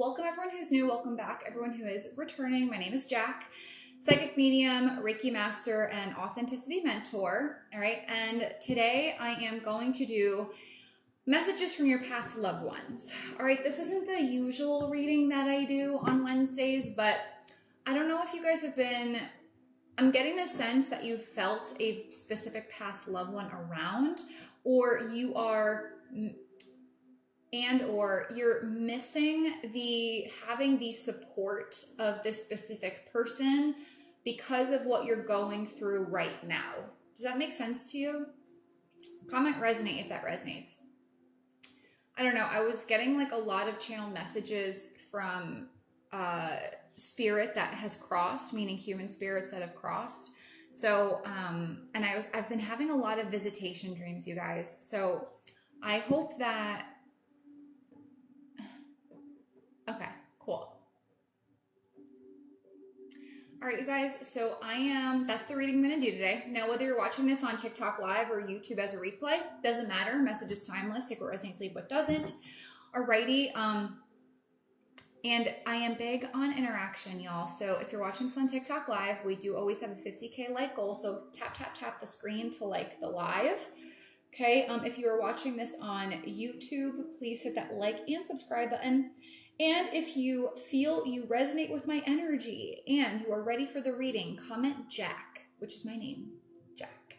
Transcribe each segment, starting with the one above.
welcome everyone who's new, welcome back everyone who is returning. My name is Jack, psychic medium, Reiki master, and authenticity mentor. All right, and today I am going to do messages from your past loved ones. All right, this isn't the usual reading that I do on Wednesdays, but I don't know if you guys have been, I'm getting the sense that you've felt a specific past loved one around, or you are or you're missing having the support of this specific person because of what you're going through right now. Does that make sense to you? Comment resonate if that resonates. I don't know. I was getting like a lot of channel messages from spirit that has crossed, meaning human spirits that have crossed. So, and I've been having a lot of visitation dreams, you guys. So I hope that, okay, cool. All right, you guys, so that's the reading I'm going to do today. Now, whether you're watching this on TikTok Live or YouTube as a replay, doesn't matter. Message is timeless. Take what resonates, leave what doesn't. Alrighty, and I am big on interaction, y'all. So if you're watching this on TikTok Live, we do always have a 50K like goal. So tap, tap, tap the screen to like the live. Okay, if you are watching this on YouTube, please hit that like and subscribe button. And if you feel you resonate with my energy and you are ready for the reading, comment Jack, which is my name, Jack.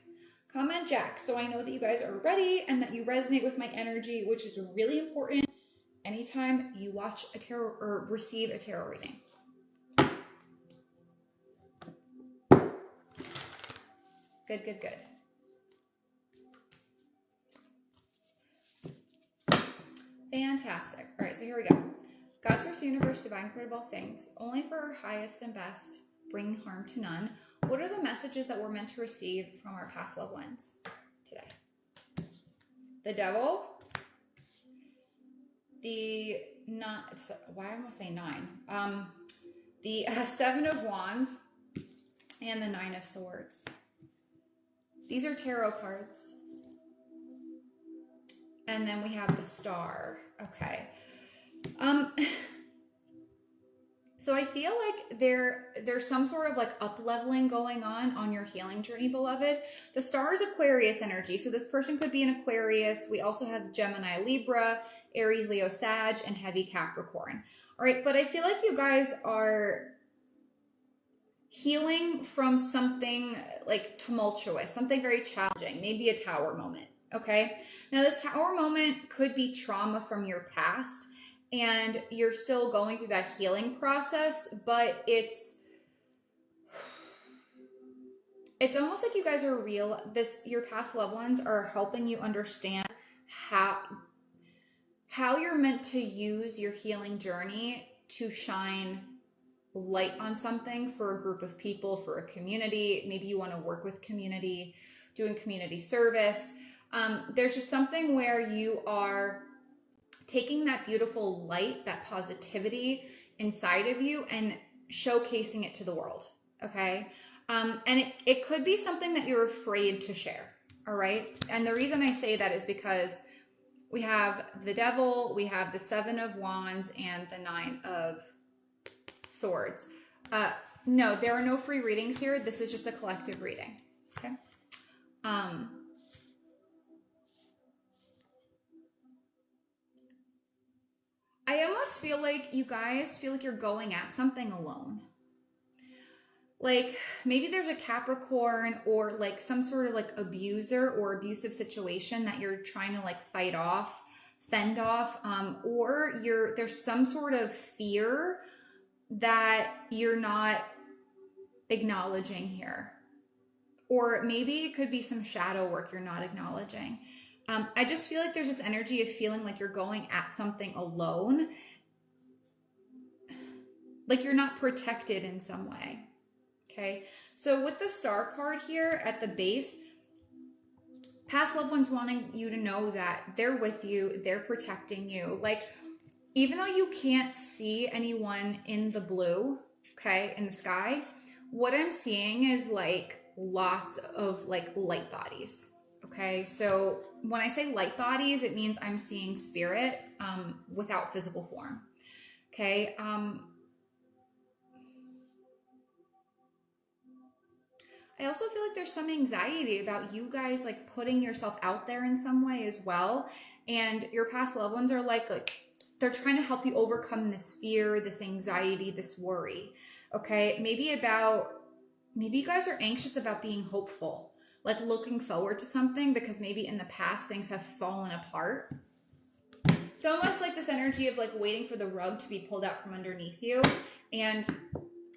Comment Jack so I know that you guys are ready and that you resonate with my energy, which is really important anytime you watch a tarot or receive a tarot reading. Good, good, good. Fantastic. All right, so here we go. God's first universe, divine creator of all things, only for our highest and best, bring harm to none. What are the messages that we're meant to receive from our past loved ones today? The devil, why am I saying nine? The Seven of Wands, and the Nine of Swords. These are tarot cards. And then we have the Star. Okay. So I feel like there's some sort of like up-leveling going on your healing journey, beloved. The Star is Aquarius energy, so this person could be an Aquarius. We also have Gemini, Libra, Aries, Leo, Sag, and heavy Capricorn. All right, but I feel like you guys are healing from something like tumultuous, something very challenging, maybe a tower moment, okay? Now, this tower moment could be trauma from your past, and you're still going through that healing process, but it's almost like you guys are your past loved ones are helping you understand how you're meant to use your healing journey to shine light on something for a group of people, for a community. Maybe you want to work with community, doing community service. There's just something where you are taking that beautiful light, that positivity inside of you and showcasing it to the world, okay? And it could be something that you're afraid to share, all right? And the reason I say that is because we have the devil, we have the Seven of Wands, and the Nine of Swords. No, there are no free readings here. This is just a collective reading, okay? I almost feel like you guys feel like you're going at something alone. Like maybe there's a Capricorn or like some sort of like abuser or abusive situation that you're trying to like fend off, or there's some sort of fear that you're not acknowledging here. Or maybe it could be some shadow work you're not acknowledging. I just feel like there's this energy of feeling like you're going at something alone. Like you're not protected in some way. Okay. So with the Star card here at the base, past loved ones wanting you to know that they're with you, they're protecting you. Like, even though you can't see anyone in the blue, okay, in the sky, what I'm seeing is like lots of like light bodies. Okay, so when I say light bodies, it means I'm seeing spirit without physical form. Okay. I also feel like there's some anxiety about you guys like putting yourself out there in some way as well. And your past loved ones are like they're trying to help you overcome this fear, this anxiety, this worry. Okay. Maybe you guys are anxious about being hopeful, like looking forward to something because maybe in the past things have fallen apart. It's almost like this energy of like waiting for the rug to be pulled out from underneath you. And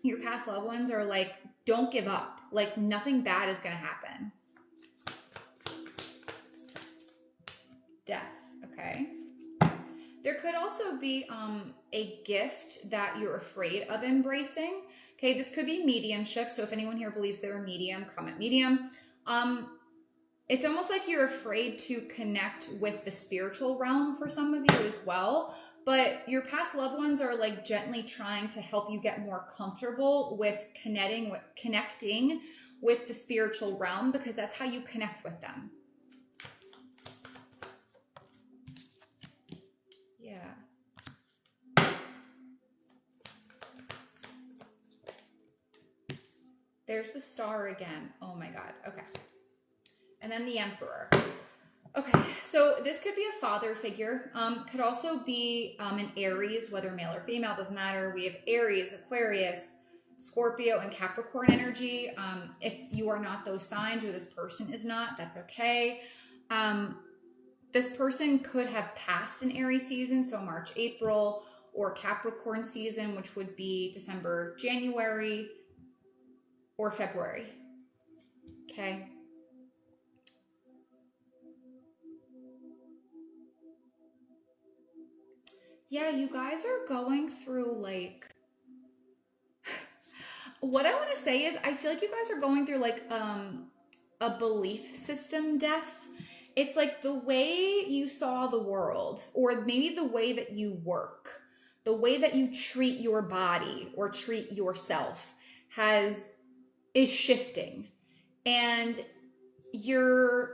your past loved ones are like, don't give up. Like nothing bad is going to happen. Death. Okay. There could also be a gift that you're afraid of embracing. Okay, this could be mediumship. So if anyone here believes they're a medium, comment medium. It's almost like you're afraid to connect with the spiritual realm for some of you as well. But your past loved ones are like gently trying to help you get more comfortable with connecting with the spiritual realm because that's how you connect with them. Yeah. There's the star again. Oh my God. Okay. And then the Emperor. Okay, so this could be a father figure. Could also be an Aries, whether male or female, doesn't matter. We have Aries, Aquarius, Scorpio, and Capricorn energy. If you are not those signs or this person is not, that's okay. This person could have passed an Aries season, so March, April, or Capricorn season, which would be December, January, or February. Okay. Yeah, you guys are going through like what I want to say is I feel like you guys are going through like a belief system death. It's like the way you saw the world or maybe the way that you work, the way that you treat your body or treat yourself is shifting. And you're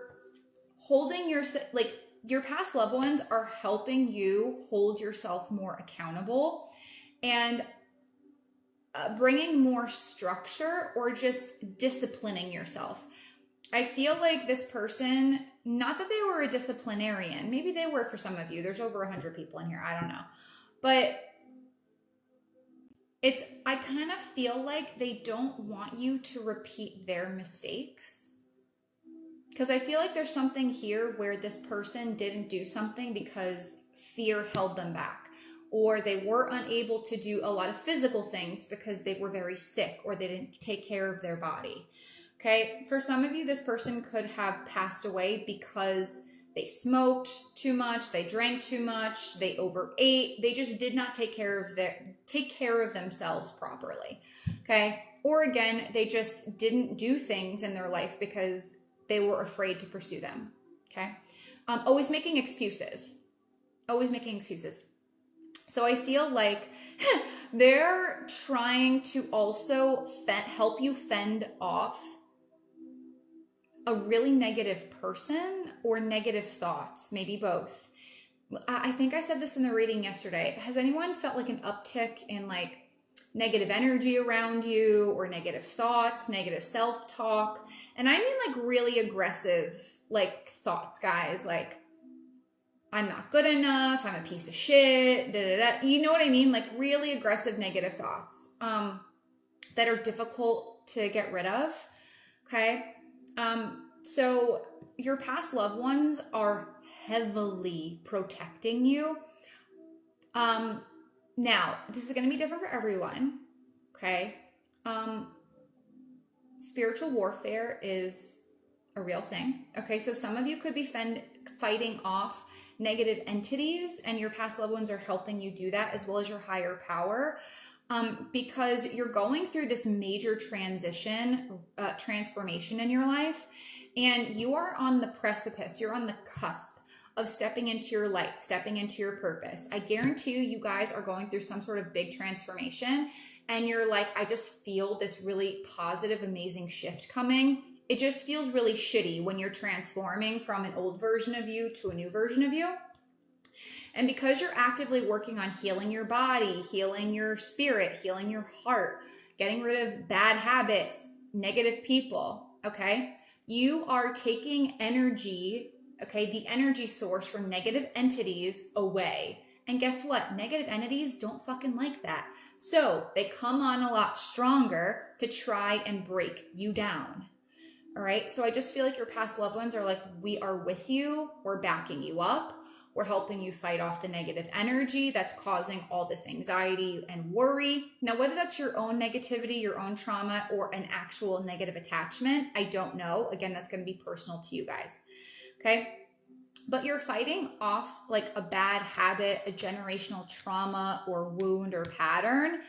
holding your like your past loved ones are helping you hold yourself more accountable and bringing more structure or just disciplining yourself. I feel like this person, not that they were a disciplinarian, maybe they were for some of you. There's over 100 people in here. I don't know. But I kind of feel like they don't want you to repeat their mistakes. Because I feel like there's something here where this person didn't do something because fear held them back. Or they were unable to do a lot of physical things because they were very sick or they didn't take care of their body. Okay, for some of you, this person could have passed away because they smoked too much, they drank too much, they overate, they just did not take care of themselves properly. Okay, or again, they just didn't do things in their life because they were afraid to pursue them. Okay, always making excuses. So I feel like they're trying to also help you fend off a really negative person or negative thoughts, maybe both. I think I said this in the reading yesterday. Has anyone felt like an uptick in like negative energy around you or negative thoughts, negative self-talk? And I mean like really aggressive like thoughts, guys, like I'm not good enough, I'm a piece of shit, you know what I mean? Like really aggressive negative thoughts that are difficult to get rid of. Okay. So your past loved ones are heavily protecting you. Now, this is going to be different for everyone. Okay. Spiritual warfare is a real thing. Okay. So some of you could be fighting off negative entities, and your past loved ones are helping you do that, as well as your higher power. Because you're going through this major transformation in your life, and you are on the precipice, you're on the cusp of stepping into your light, stepping into your purpose. I guarantee you guys are going through some sort of big transformation, and you're like, I just feel this really positive, amazing shift coming. It just feels really shitty when you're transforming from an old version of you to a new version of you. And because you're actively working on healing your body, healing your spirit, healing your heart, getting rid of bad habits, negative people, okay, you are taking energy, okay, the energy source from negative entities away. And guess what? Negative entities don't fucking like that. So they come on a lot stronger to try and break you down. All right. So I just feel like your past loved ones are like, we are with you. We're backing you up. We're helping you fight off the negative energy that's causing all this anxiety and worry. Now, whether that's your own negativity, your own trauma, or an actual negative attachment, I don't know. Again, that's going to be personal to you guys. Okay. But you're fighting off like a bad habit, a generational trauma or wound or pattern.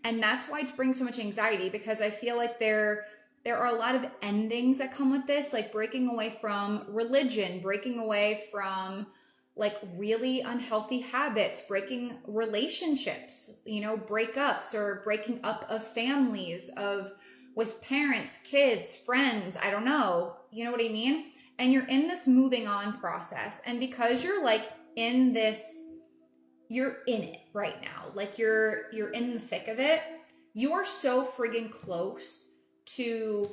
And that's why it's bringing so much anxiety, because I feel like there are a lot of endings that come with this, like breaking away from religion, breaking away from like really unhealthy habits, breaking relationships, you know, breakups or breaking up of families, of with parents, kids, friends, I don't know, you know what I mean? And you're in this moving on process. And because you're like in this, you're in it right now, like you're in the thick of it, you are so friggin' close to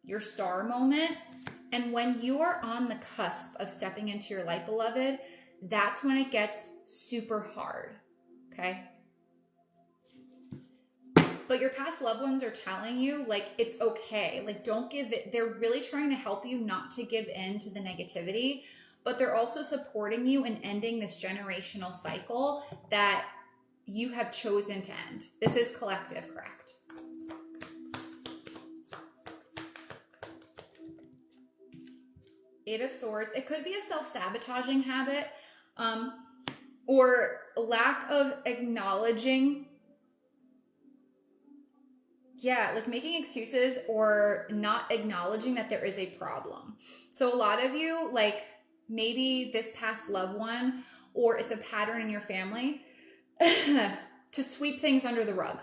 your star moment. And when you are on the cusp of stepping into your light, beloved, that's when it gets super hard. Okay. But your past loved ones are telling you, like, it's okay. Like, don't give it. They're really trying to help you not to give in to the negativity, but they're also supporting you in ending this generational cycle that you have chosen to end. This is collective, correct? Eight of Swords. It could be a self-sabotaging habit, or lack of acknowledging. Yeah, like making excuses or not acknowledging that there is a problem. So a lot of you, like maybe this past loved one, or it's a pattern in your family to sweep things under the rug.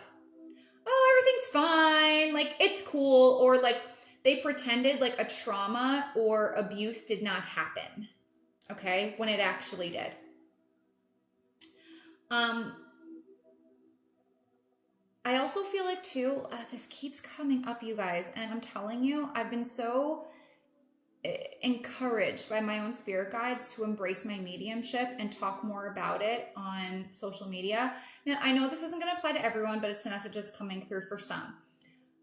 Oh, everything's fine. Like it's cool. Or like they pretended like a trauma or abuse did not happen. Okay. When it actually did. I also feel like too, this keeps coming up, you guys, and I'm telling you, I've been so encouraged by my own spirit guides to embrace my mediumship and talk more about it on social media. Now, I know this isn't going to apply to everyone, but it's the messages coming through for some.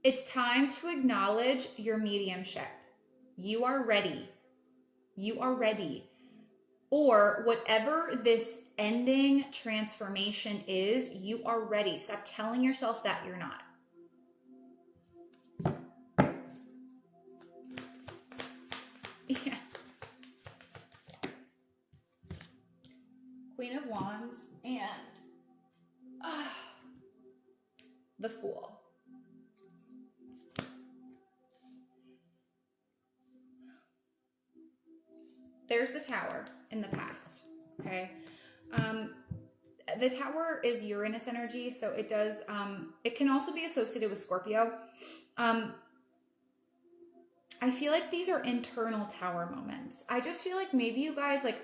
It's time to acknowledge your mediumship. You are ready. You are ready. Or whatever this ending transformation is, you are ready. Stop telling yourself that you're not. Yeah. Queen of Wands and the Fool. There's the Tower in the past, okay? The Tower is Uranus energy, so it does, it can also be associated with Scorpio. I feel like these are internal Tower moments. I just feel like maybe you guys, like,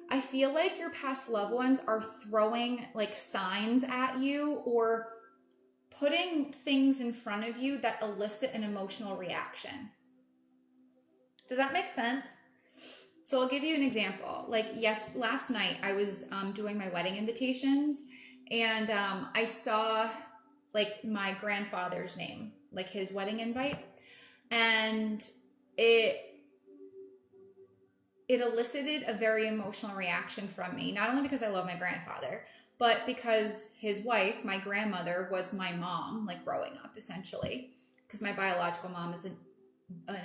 I feel like your past loved ones are throwing, like, signs at you or putting things in front of you that elicit an emotional reaction. Does that make sense? So I'll give you an example. Like, yes, last night I was doing my wedding invitations, and I saw like my grandfather's name, like his wedding invite, and it elicited a very emotional reaction from me. Not only because I love my grandfather, but because his wife, my grandmother, was my mom, like growing up, essentially, because my biological mom is an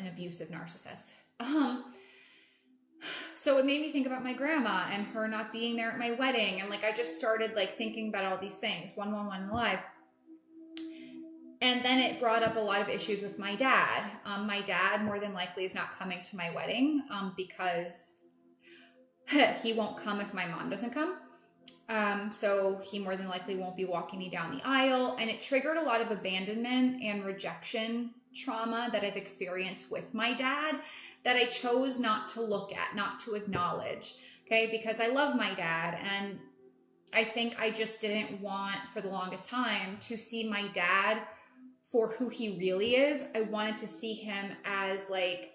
abusive narcissist. So it made me think about my grandma and her not being there at my wedding. And like, I just started like thinking about all these things, 111 in life. And then it brought up a lot of issues with my dad. My dad more than likely is not coming to my wedding because he won't come if my mom doesn't come. So he more than likely won't be walking me down the aisle. And it triggered a lot of abandonment and rejection trauma that I've experienced with my dad that I chose not to look at, not to acknowledge, Okay. Because I love my dad, and I think I just didn't want for the longest time to see my dad for who he really is. I wanted to see him as like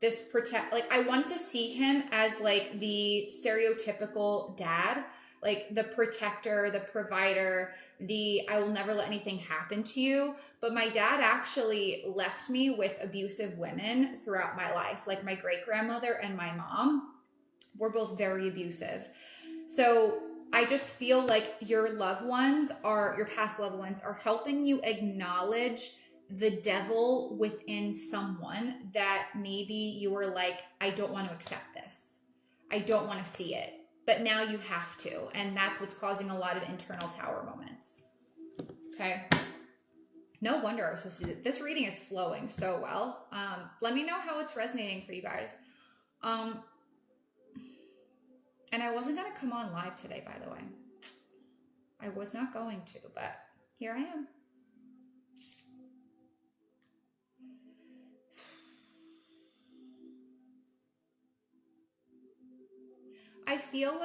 I wanted to see him as like the stereotypical dad, like the protector, the provider, the I will never let anything happen to you. But my dad actually left me with abusive women throughout my life. Like my great grandmother and my mom were both very abusive. So I just feel like your past loved ones are helping you acknowledge the devil within someone that maybe you were like, I don't want to accept this. I don't want to see it. But now you have to. And that's what's causing a lot of internal tower moments. Okay. No wonder I was supposed to do this. This reading is flowing so well. Let me know how it's resonating for you guys. And I wasn't going to come on live today, by the way. I was not going to, but here I am. I feel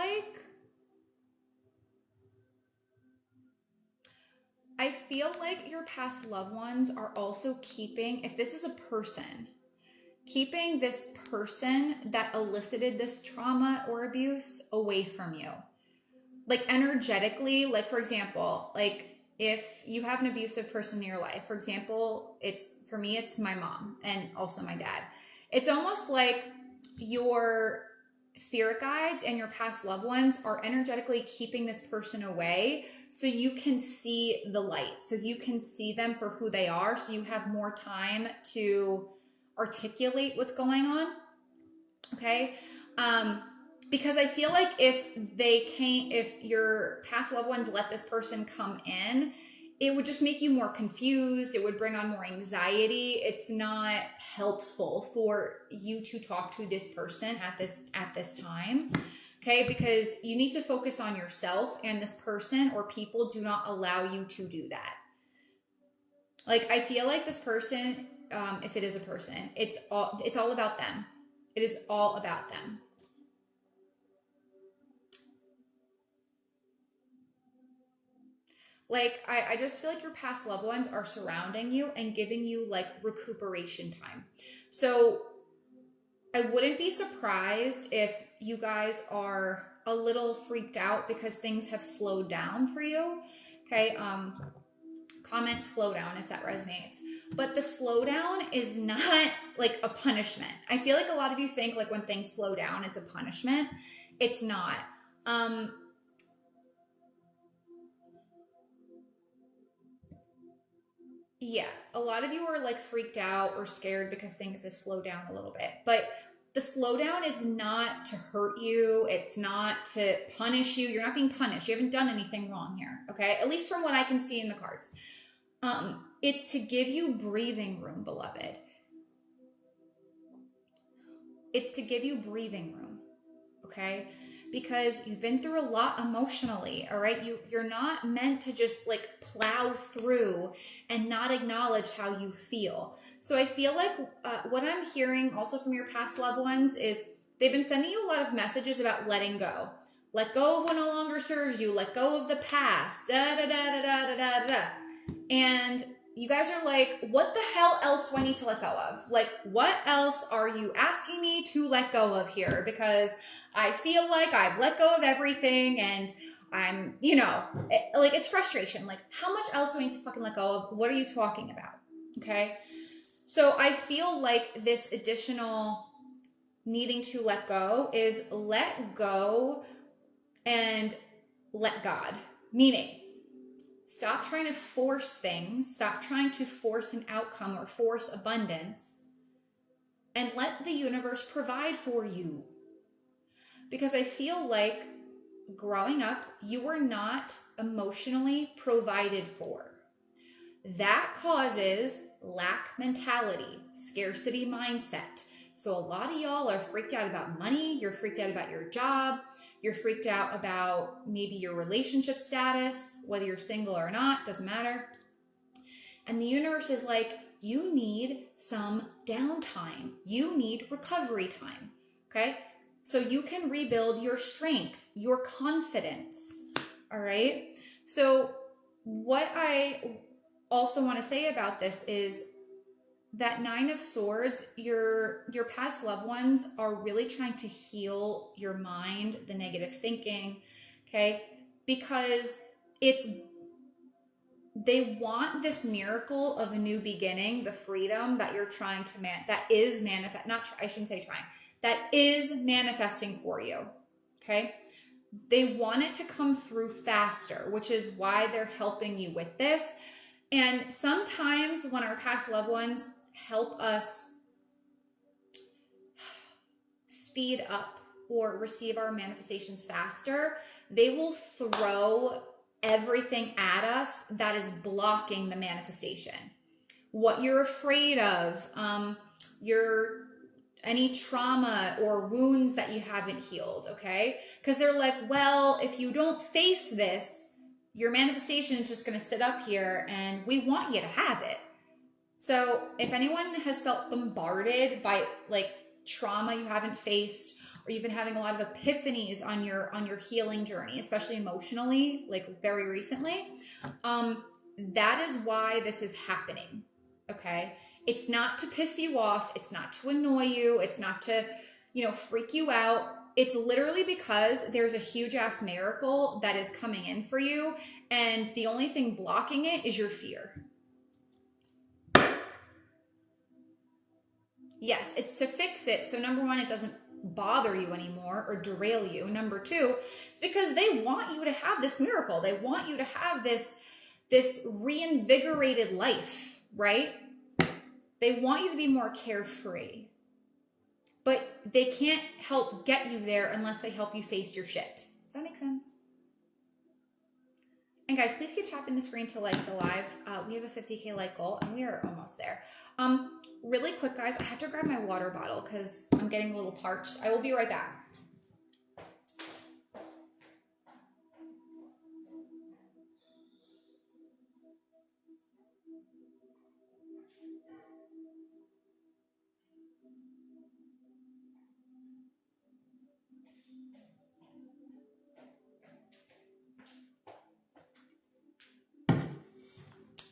like your past loved ones are also keeping, if this is a person, keeping this person that elicited this trauma or abuse away from you. Like energetically, like for example, like if you have an abusive person in your life, for example, for me, it's my mom and also my dad. It's almost like your spirit guides and your past loved ones are energetically keeping this person away so you can see the light, so you can see them for who they are, so you have more time to articulate what's going on. Okay. Because I feel like if your past loved ones let this person come in, it would just make you more confused. It would bring on more anxiety. It's not helpful for you to talk to this person at this time. Okay. Because you need to focus on yourself, and this person or people do not allow you to do that. Like, I feel like this person, if it is a person, it's all about them. It is all about them. Like, I just feel like your past loved ones are surrounding you and giving you like recuperation time. So I wouldn't be surprised if you guys are a little freaked out because things have slowed down for you. Okay. Comment slow down if that resonates. But the slowdown is not like a punishment. I feel like a lot of you think like when things slow down, it's a punishment. It's not. Yeah, a lot of you are like freaked out or scared because things have slowed down a little bit. But the slowdown is not to hurt you. It's not to punish you. You're not being punished. You haven't done anything wrong here. Okay. At least from what I can see in the cards. It's to give you breathing room, beloved. It's to give you breathing room. Okay. Because you've been through a lot emotionally, all right? You're not meant to just like plow through and not acknowledge how you feel. So I feel like what I'm hearing also from your past loved ones is they've been sending you a lot of messages about letting go. Let go of what no longer serves you. Let go of the past. Da da da da da da da da. And you guys are like, what the hell else do I need to let go of? Like, what else are you asking me to let go of here? Because I feel like I've let go of everything and I'm, like it's frustration. Like, how much else do I need to fucking let go of? What are you talking about? Okay. So I feel like this additional needing to let go is let go and let God. Meaning, stop trying to force things. Stop trying to force an outcome or force abundance. And let the universe provide for you. Because I feel like growing up, you were not emotionally provided for. That causes lack mentality, scarcity mindset. So a lot of y'all are freaked out about money. You're freaked out about your job. You're freaked out about maybe your relationship status, whether you're single or not, doesn't matter. And the universe is like, you need some downtime. You need recovery time. Okay? so you can rebuild your strength, your confidence. All right. So what I also want to say about this is that Nine of Swords, your past loved ones are really trying to heal your mind, the negative thinking, okay? Because they want this miracle of a new beginning, the freedom that you're trying to that is manifest, I shouldn't say trying, that is manifesting for you, okay? They want it to come through faster, which is why they're helping you with this. And sometimes when our past loved ones help us speed up or receive our manifestations faster, they will throw everything at us that is blocking the manifestation. What you're afraid of, any trauma or wounds that you haven't healed, okay? Because they're like, well, if you don't face this, your manifestation is just going to sit up here and we want you to have it. So if anyone has felt bombarded by like trauma you haven't faced, or you've been having a lot of epiphanies on your healing journey, especially emotionally, like very recently, that is why this is happening, okay? It's not to piss you off. It's not to annoy you. It's not to, freak you out. It's literally because there's a huge ass miracle that is coming in for you. And the only thing blocking it is your fear. Yes, it's to fix it. So number one, it doesn't bother you anymore or derail you. Number two, it's because they want you to have this miracle. They want you to have this reinvigorated life, right? They want you to be more carefree, but they can't help get you there unless they help you face your shit. Does that make sense? And guys, please keep tapping the screen to like the live. We have a 50K like goal and we are almost there. Really quick, guys, I have to grab my water bottle because I'm getting a little parched. I will be right back.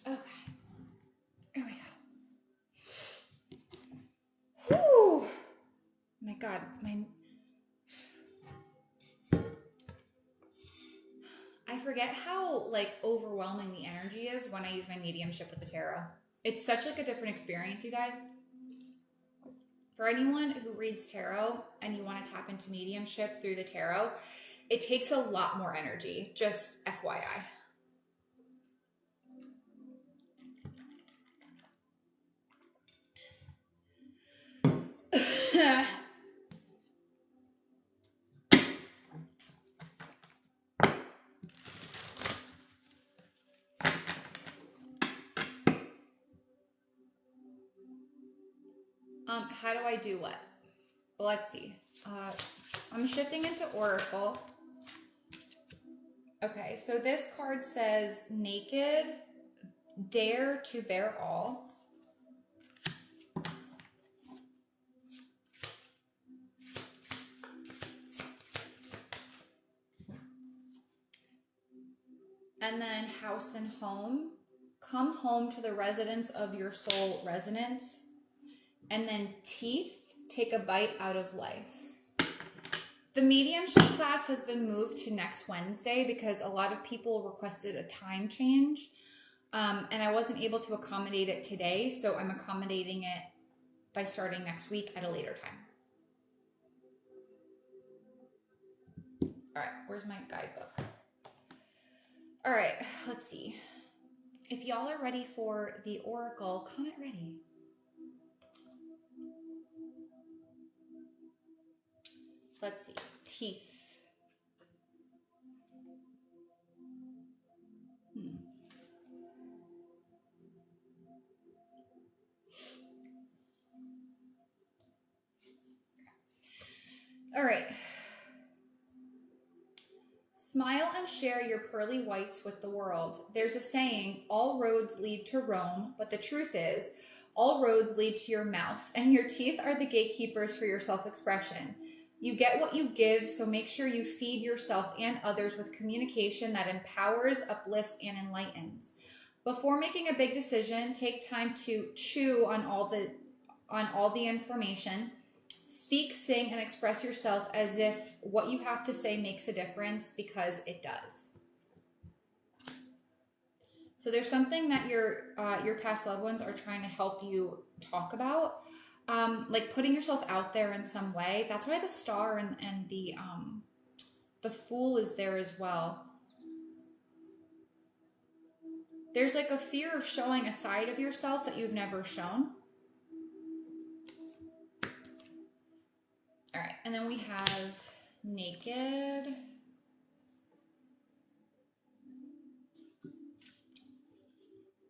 Okay, here we go. Whew. My God, I forget how like overwhelming the energy is when I use my mediumship with the tarot. It's such like a different experience, you guys. For anyone who reads tarot and you want to tap into mediumship through the tarot, it takes a lot more energy, just FYI. How do I do what? Well, let's see. I'm shifting into Oracle. Okay, so this card says naked, dare to bear all. And then house and home. Come home to the residence of your soul resonance. And then teeth, take a bite out of life. The mediumship class has been moved to next Wednesday because a lot of people requested a time change. And I wasn't able to accommodate it today, so I'm accommodating it by starting next week at a later time. All right, where's my guidebook? All right, let's see. If y'all are ready for the Oracle, comment ready. Let's see, teeth. All right. Smile and share your pearly whites with the world. There's a saying, all roads lead to Rome, but the truth is, all roads lead to your mouth, and your teeth are the gatekeepers for your self-expression. You get what you give, so make sure you feed yourself and others with communication that empowers, uplifts, and enlightens. Before making a big decision, take time to chew on all the information. Speak, sing, and express yourself as if what you have to say makes a difference, because it does. So there's something that your past loved ones are trying to help you talk about, like putting yourself out there in some way. That's why the star and the fool is there as well. There's like a fear of showing a side of yourself that you've never shown. All right, and then we have naked.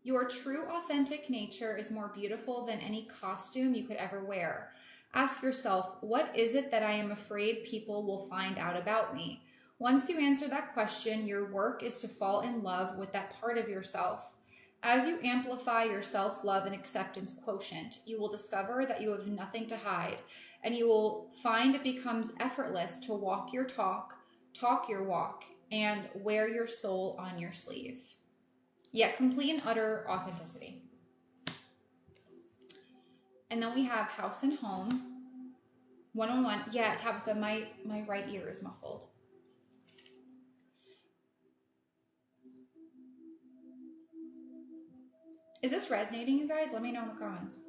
Your true, authentic nature is more beautiful than any costume you could ever wear. Ask yourself, what is it that I am afraid people will find out about me? Once you answer that question, your work is to fall in love with that part of yourself. As you amplify your self-love and acceptance quotient, you will discover that you have nothing to hide, and you will find it becomes effortless to walk your talk your walk, and wear your soul on your sleeve. Yet complete and utter authenticity. And then we have house and home. 111. Yeah, Tabitha, my right ear is muffled. Is this resonating, you guys? Let me know in the comments.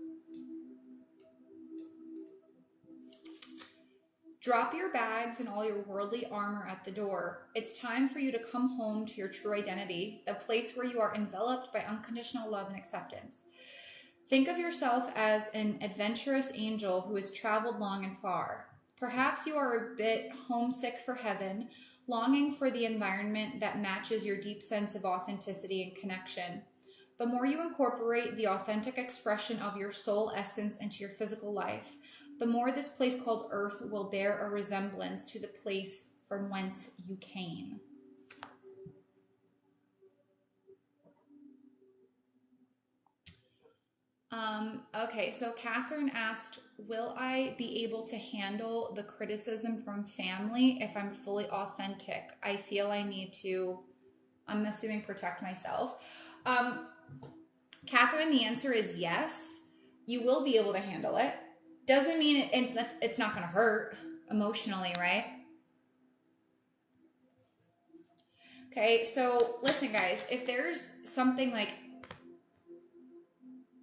Drop your bags and all your worldly armor at the door. It's time for you to come home to your true identity, the place where you are enveloped by unconditional love and acceptance. Think of yourself as an adventurous angel who has traveled long and far. Perhaps you are a bit homesick for heaven, longing for the environment that matches your deep sense of authenticity and connection. The more you incorporate the authentic expression of your soul essence into your physical life, the more this place called Earth will bear a resemblance to the place from whence you came. Okay, so Catherine asked, will I be able to handle the criticism from family if I'm fully authentic? I feel I need to, I'm assuming, protect myself. Catherine, the answer is yes. You will be able to handle it. Doesn't mean it's not going to hurt emotionally, right? Okay, so listen, guys, if there's something like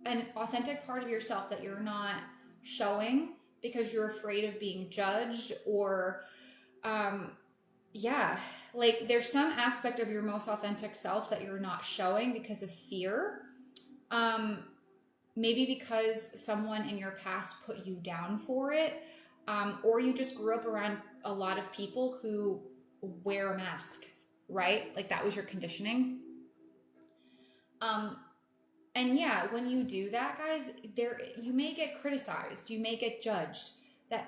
an authentic part of yourself that you're not showing because you're afraid of being judged, or like there's some aspect of your most authentic self that you're not showing because of fear, maybe because someone in your past put you down for it, or you just grew up around a lot of people who wear a mask, right? Like that was your conditioning. And yeah, when you do that, guys, you may get criticized, you may get judged.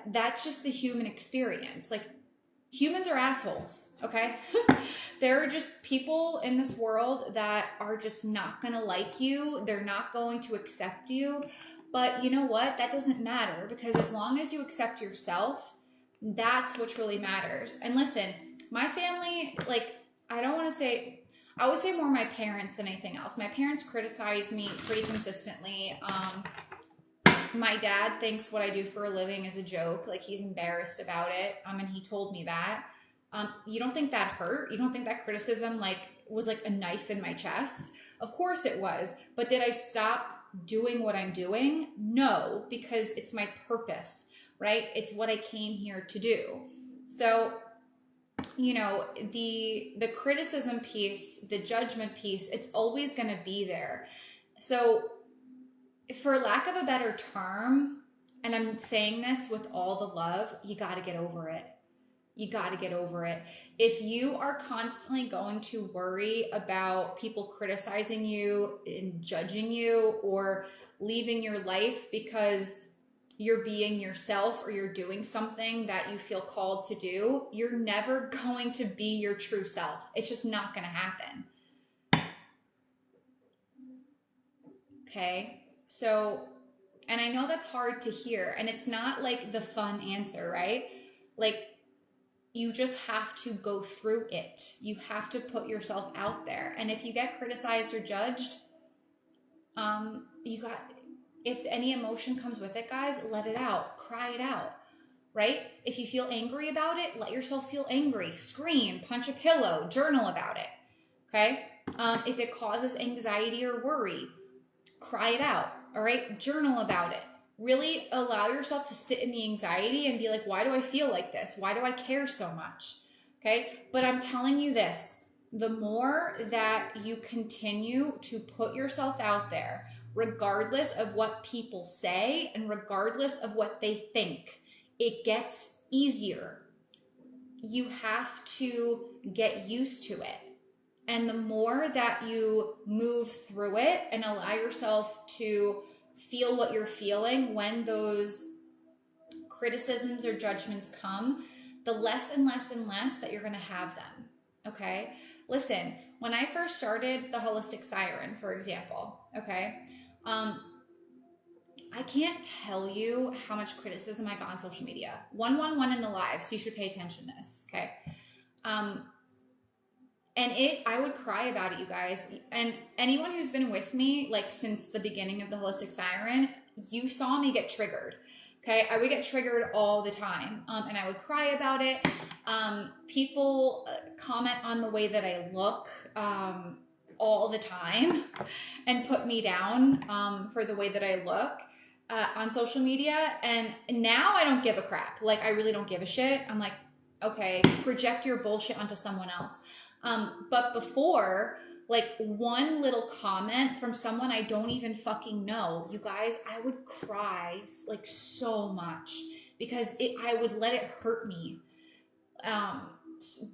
That's just the human experience. Like, humans are assholes, okay? There are just people in this world that are just not gonna like you. They're not going to accept you. But you know what? That doesn't matter, because as long as you accept yourself, that's what really matters. And listen, my family, like, I would say more my parents than anything else. My parents criticize me pretty consistently. My dad thinks what I do for a living is a joke. Like, he's embarrassed about it. And he told me that. You don't think that hurt? You don't think that criticism was like a knife in my chest? Of course it was. But did I stop doing what I'm doing? No, because it's my purpose, right? It's what I came here to do. So, you know, the criticism piece, the judgment piece, it's always going to be there. So for lack of a better term, and I'm saying this with all the love, you got to get over it. You got to get over it. If you are constantly going to worry about people criticizing you and judging you, or leaving your life because you're being yourself or you're doing something that you feel called to do, you're never going to be your true self. It's just not going to happen. Okay? So, and I know that's hard to hear, and it's not like the fun answer, right? Like, you just have to go through it. You have to put yourself out there. And if you get criticized or judged, if any emotion comes with it, guys, let it out, cry it out, right? If you feel angry about it, let yourself feel angry, scream, punch a pillow, journal about it, okay? If it causes anxiety or worry, cry it out, all right? Journal about it. Really allow yourself to sit in the anxiety and be like, why do I feel like this? Why do I care so much? Okay? But I'm telling you this, the more that you continue to put yourself out there, regardless of what people say and regardless of what they think, it gets easier. You have to get used to it. And the more that you move through it and allow yourself to feel what you're feeling when those criticisms or judgments come, the less and less and less that you're going to have them. Okay? Listen, when I first started the Holistic Siren, for example, okay, I can't tell you how much criticism I got on social media. 111 in the live, so you should pay attention to this, okay? And I would cry about it, you guys. And anyone who's been with me, like since the beginning of the Holistic Siren, you saw me get triggered. Okay, I would get triggered all the time, and I would cry about it. People comment on the way that I look all the time and put me down for the way that I look on social media. And now I don't give a crap. Like, I really don't give a shit. I'm like, okay, project your bullshit onto someone else. But before, like one little comment from someone I don't even fucking know, you guys, I would cry like so much because I would let it hurt me.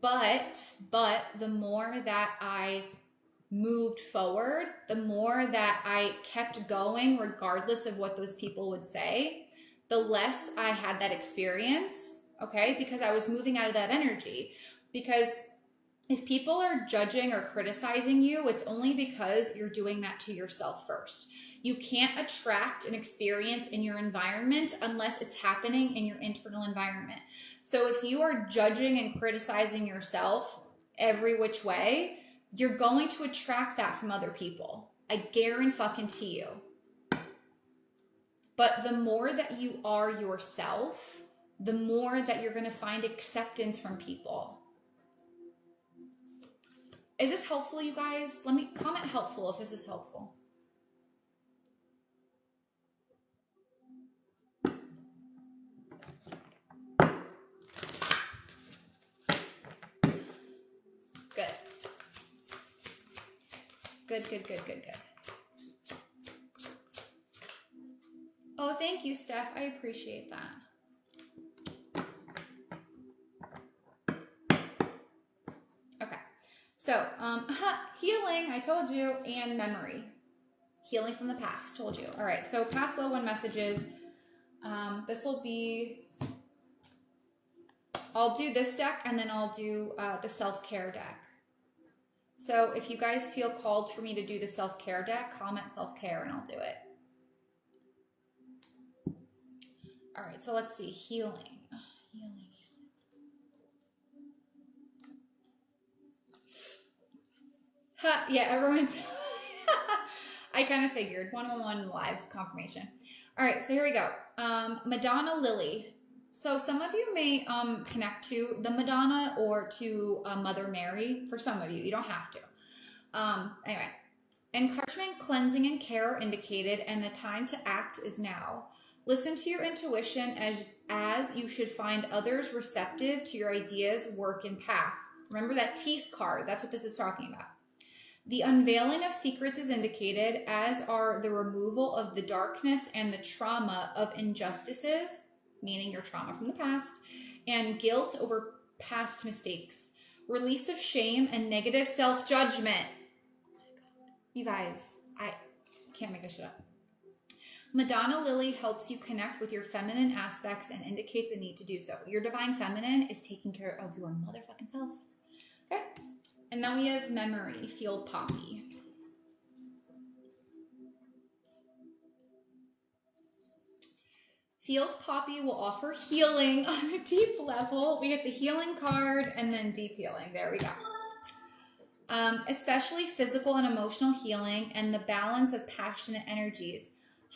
But the more that I moved forward, the more that I kept going, regardless of what those people would say, the less I had that experience. Okay. Because I was moving out of that energy. Because if people are judging or criticizing you, it's only because you're doing that to yourself first. You can't attract an experience in your environment unless it's happening in your internal environment. So if you are judging and criticizing yourself every which way, you're going to attract that from other people. I guarantee you. But the more that you are yourself, the more that you're going to find acceptance from people. Is this helpful, you guys? Let me comment helpful if this is helpful. Good. Good. Oh, thank you, Steph. I appreciate that. So, healing, I told you, and memory. Healing from the past, told you. All right, so past level 1 messages. This will be, I'll do this deck, and then I'll do the self-care deck. So if you guys feel called for me to do the self-care deck, comment self-care, and I'll do it. All right, so let's see, healing. Yeah, everyone's... I kind of figured. 111 live confirmation. All right, so here we go. Madonna Lily. So some of you may connect to the Madonna or to Mother Mary. For some of you, you don't have to. Anyway, encouragement, cleansing, and care are indicated, and the time to act is now. Listen to your intuition as you should find others receptive to your ideas, work, and path. Remember that teeth card. That's what this is talking about. The unveiling of secrets is indicated, as are the removal of the darkness and the trauma of injustices, meaning your trauma from the past, and guilt over past mistakes. Release of shame and negative self-judgment. You guys, I can't make this shit up. Madonna Lily helps you connect with your feminine aspects and indicates a need to do so. Your divine feminine is taking care of your motherfucking self. Okay? And then we have memory, field poppy. Field Poppy will offer healing on a deep level. We get the healing card and then deep healing. There we go. Especially physical and emotional healing and the balance of passionate energies.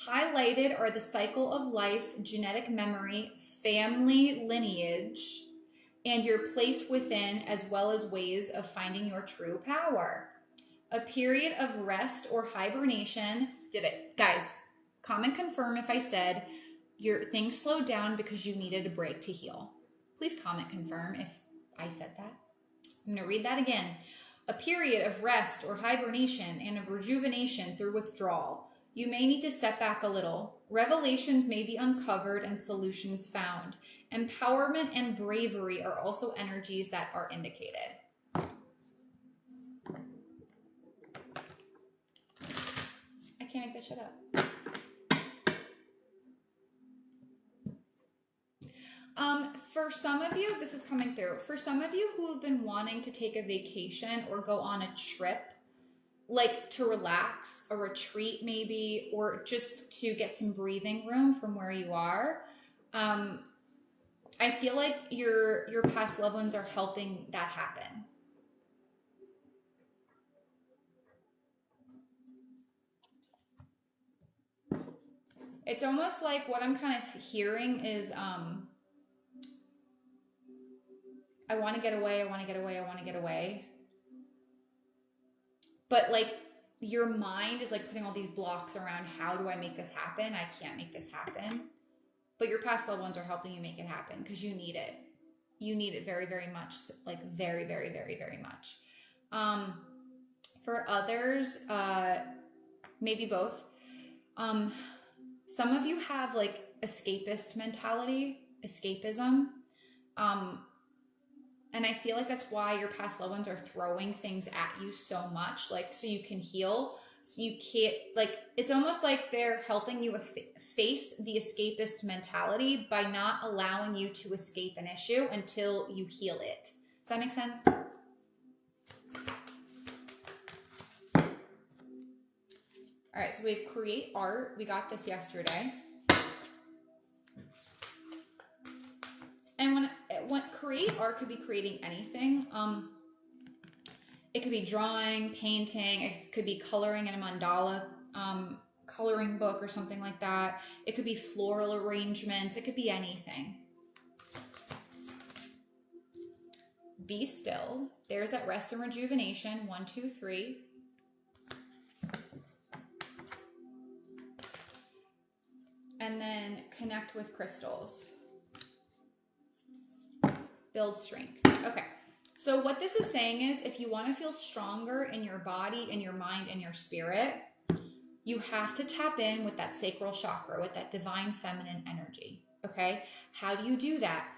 Highlighted are the cycle of life, genetic memory, family lineage, and your place within, as well as ways of finding your true power. A period of rest or hibernation. Did it. Guys, comment confirm if I said your things slowed down because you needed a break to heal. Please comment confirm if I said that. I'm going to read that again. A period of rest or hibernation and of rejuvenation through withdrawal. You may need to step back a little. Revelations may be uncovered and solutions found. Empowerment and bravery are also energies that are indicated. I can't make this shit up. For some of you, this is coming through. For some of you who have been wanting to take a vacation or go on a trip, like to relax, a retreat maybe, or just to get some breathing room from where you are, I feel like your past loved ones are helping that happen. It's almost like what I'm kind of hearing is, I want to get away, I want to get away, I want to get away. But like your mind is like putting all these blocks around, how do I make this happen? I can't make this happen. But your past loved ones are helping you make it happen because you need it. You need it very, very much. Like very, very, very, very much. For others, maybe both. Some of you have like escapist mentality, escapism. And I feel like that's why your past loved ones are throwing things at you so much, like so you can heal. So you can't, like, it's almost like they're helping you face the escapist mentality by not allowing you to escape an issue until you heal it. Does that make sense? All right, so we have create art. We got this yesterday. And when create art could be creating anything. It could be drawing, painting. It could be coloring in a mandala coloring book or something like that. It could be floral arrangements. It could be anything. Be still. There's that rest and rejuvenation. 1, 2, 3. And then connect with crystals. Build strength. Okay. So what this is saying is if you want to feel stronger in your body, in your mind, and your spirit, you have to tap in with that sacral chakra, with that divine feminine energy. Okay. How do you do that?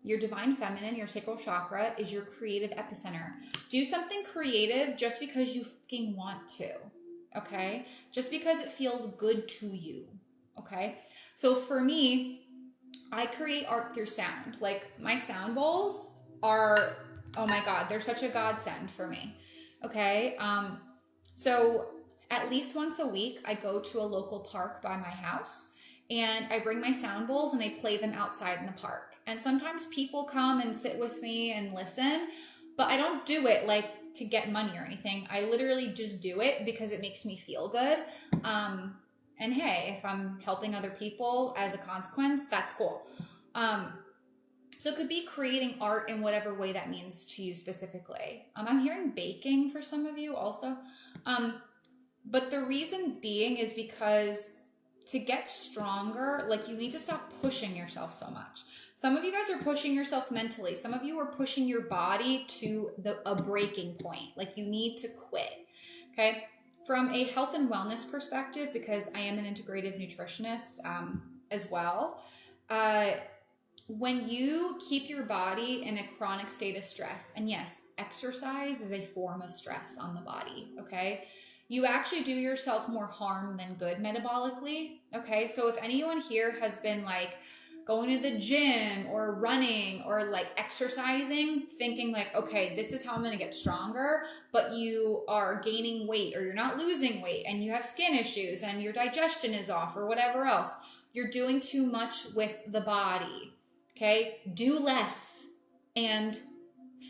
Your divine feminine, your sacral chakra, is your creative epicenter. Do something creative just because you fucking want to. Okay. Just because it feels good to you. Okay. So for me, I create art through sound. Like my sound bowls are, oh my God, they're such a godsend for me. Okay. So at least once a week, I go to a local park by my house and I bring my sound bowls and I play them outside in the park. And sometimes people come and sit with me and listen, but I don't do it like to get money or anything. I literally just do it because it makes me feel good. And hey, if I'm helping other people as a consequence, that's cool. So it could be creating art in whatever way that means to you specifically. I'm hearing baking for some of you also. But the reason being is because to get stronger, like you need to stop pushing yourself so much. Some of you guys are pushing yourself mentally. Some of you are pushing your body to a breaking point. Like you need to quit. Okay. From a health and wellness perspective, because I am an integrative nutritionist as well, when you keep your body in a chronic state of stress, and yes, exercise is a form of stress on the body, okay? You actually do yourself more harm than good metabolically, okay? So if anyone here has been like going to the gym or running or like exercising, thinking like, okay, this is how I'm going to get stronger, but you are gaining weight or you're not losing weight and you have skin issues and your digestion is off or whatever else, You're doing too much with the body. Okay? Do less and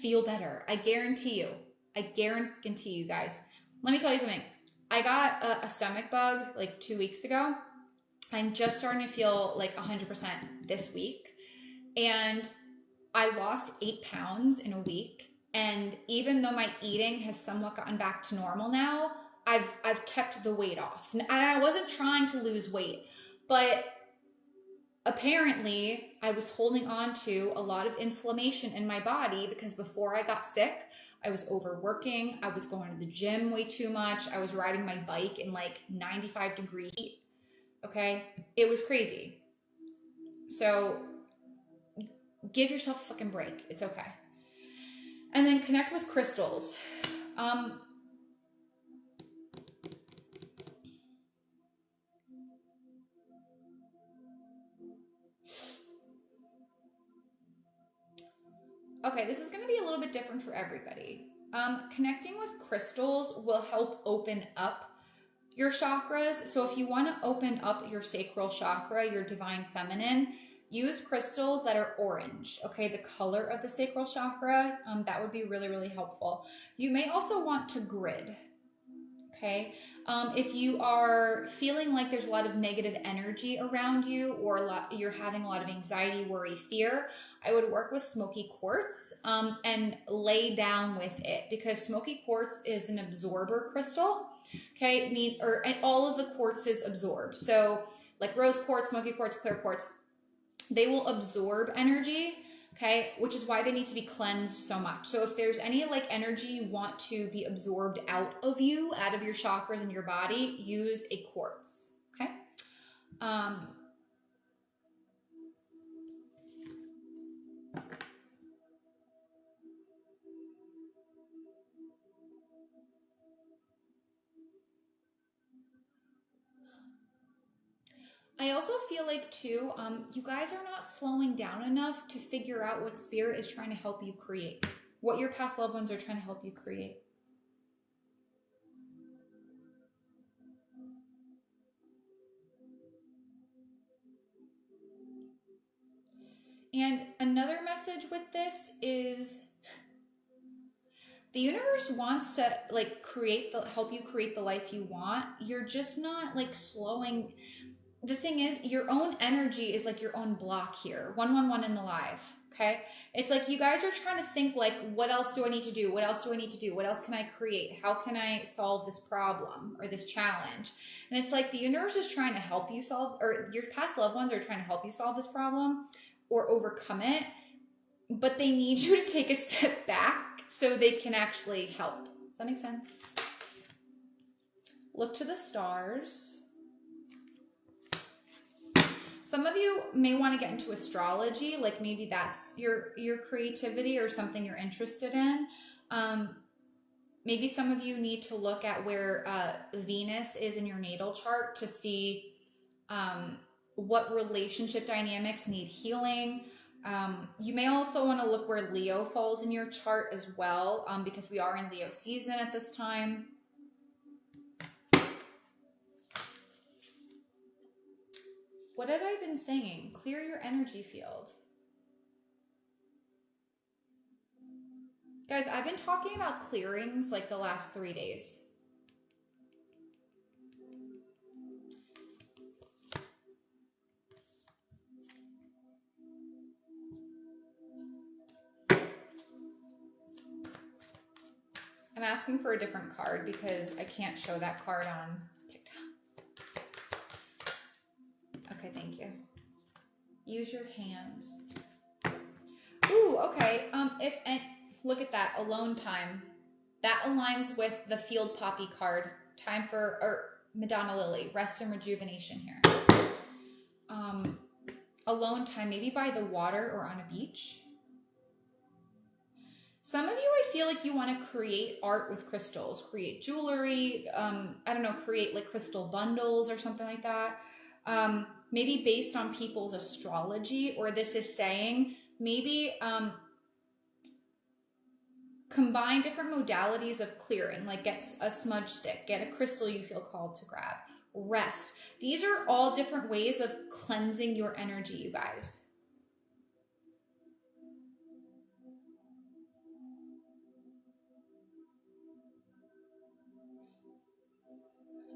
feel better. I guarantee you. I guarantee you guys. Let me tell you something. I got a stomach bug like 2 weeks ago. I'm just starting to feel like 100% this week. And I lost 8 pounds in a week. And even though my eating has somewhat gotten back to normal now, I've kept the weight off. And I wasn't trying to lose weight, but apparently I was holding on to a lot of inflammation in my body because before I got sick, I was overworking. I was going to the gym way too much. I was riding my bike in like 95-degree heat. Okay. It was crazy. So give yourself a fucking break. It's okay. And then connect with crystals. Okay, this is going to be a little bit different for everybody. Connecting with crystals will help open up your chakras. So if you want to open up your sacral chakra, your divine feminine, use crystals that are orange. Okay, the color of the sacral chakra, that would be really, really helpful. You may also want to grid. Okay, if you are feeling like there's a lot of negative energy around you, or you're having a lot of anxiety, worry, fear, I would work with smoky quartz and lay down with it, because smoky quartz is an absorber crystal. Okay, and all of the quartzes absorb. So like rose quartz, smoky quartz, clear quartz, they will absorb energy. Okay, which is why they need to be cleansed so much. So if there's any like energy you want to be absorbed out of you, out of your chakras and your body, use a quartz. Okay. I also feel like too, you guys are not slowing down enough to figure out what spirit is trying to help you create, what your past loved ones are trying to help you create. And another message with this is the universe wants to like help you create the life you want. You're just not like slowing. The thing is, your own energy is like your own block here. 111 in the live. Okay. It's like you guys are trying to think like, what else do I need to do? What else do I need to do? What else can I create? How can I solve this problem or this challenge? And it's like the universe is trying to help you solve, or your past loved ones are trying to help you solve this problem or overcome it. But they need you to take a step back so they can actually help. Does that make sense? Look to the stars. Some of you may want to get into astrology, like maybe that's your creativity or something you're interested in. Maybe some of you need to look at where Venus is in your natal chart to see what relationship dynamics need healing. You may also want to look where Leo falls in your chart as well, because we are in Leo season at this time. What have I been saying? Clear your energy field. Guys, I've been talking about clearings like the last 3 days. I'm asking for a different card because I can't show that card on TikTok. Okay, thank you. Use your hands. Ooh, okay. Look at that, alone time. That aligns with the field poppy card. Time for Madonna Lily, rest and rejuvenation here. Alone time, maybe by the water or on a beach. Some of you, I feel like you want to create art with crystals, create jewelry, I don't know, create like crystal bundles or something like that. Maybe based on people's astrology, or this is saying maybe combine different modalities of clearing, like get a smudge stick, get a crystal you feel called to grab, rest. These are all different ways of cleansing your energy, you guys.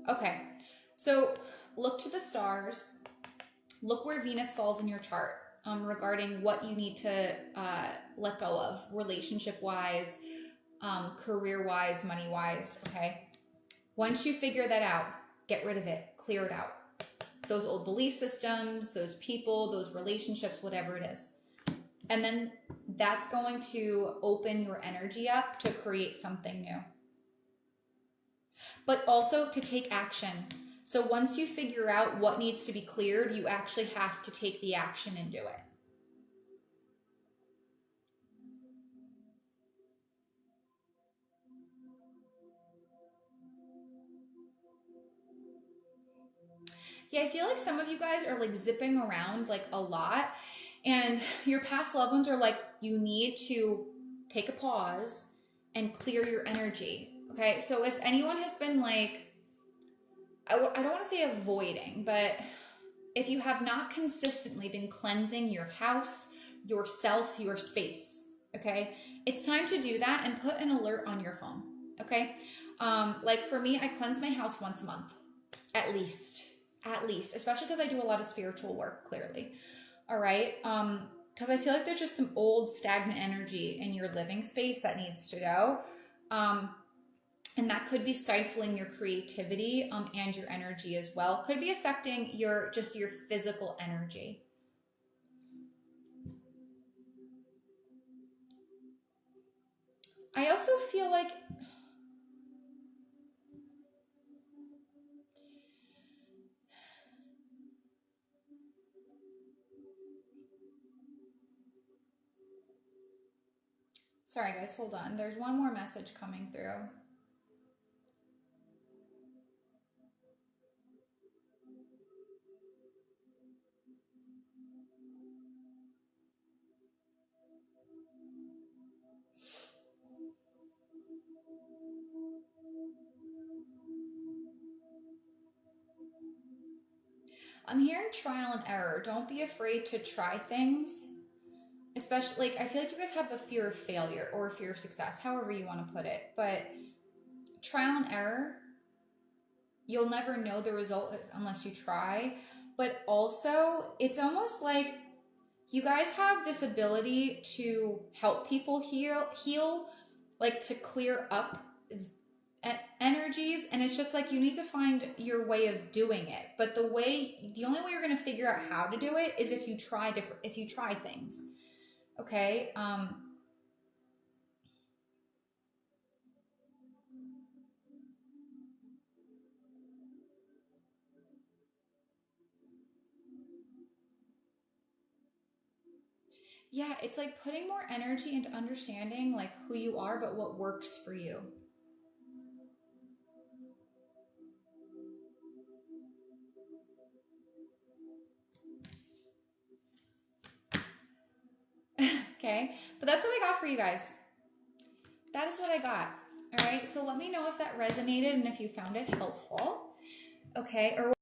Okay, so look to the stars, look where Venus falls in your chart regarding what you need to let go of, relationship-wise, career-wise, money-wise, okay? Once you figure that out, get rid of it, clear it out. Those old belief systems, those people, those relationships, whatever it is. And then that's going to open your energy up to create something new. But also to take action. So once you figure out what needs to be cleared, you actually have to take the action and do it. Yeah, I feel like some of you guys are like zipping around like a lot, and your past loved ones are like, you need to take a pause and clear your energy. Okay, so if anyone has been like, I don't want to say avoiding, but if you have not consistently been cleansing your house, yourself, your space, okay, it's time to do that and put an alert on your phone, okay? Like for me, I cleanse my house once a month, at least, especially because I do a lot of spiritual work, clearly, all right? Because I feel like there's just some old stagnant energy in your living space that needs to go. And that could be stifling your creativity and your energy as well. Could be affecting your physical energy. I also feel like sorry guys, hold on. There's one more message coming through. I'm hearing trial and error. Don't be afraid to try things. Especially, like, I feel like you guys have a fear of failure or a fear of success, however you want to put it. But trial and error, you'll never know the result unless you try. But also, it's almost like you guys have this ability to help people heal, like to clear up energies, and it's just like you need to find your way of doing it. But the only way you're going to figure out how to do it is if you try things. Okay? Yeah, it's like putting more energy into understanding like who you are, but what works for you. Okay, but that's what I got for you guys. That is what I got. All right, so let me know if that resonated and if you found it helpful. Okay, or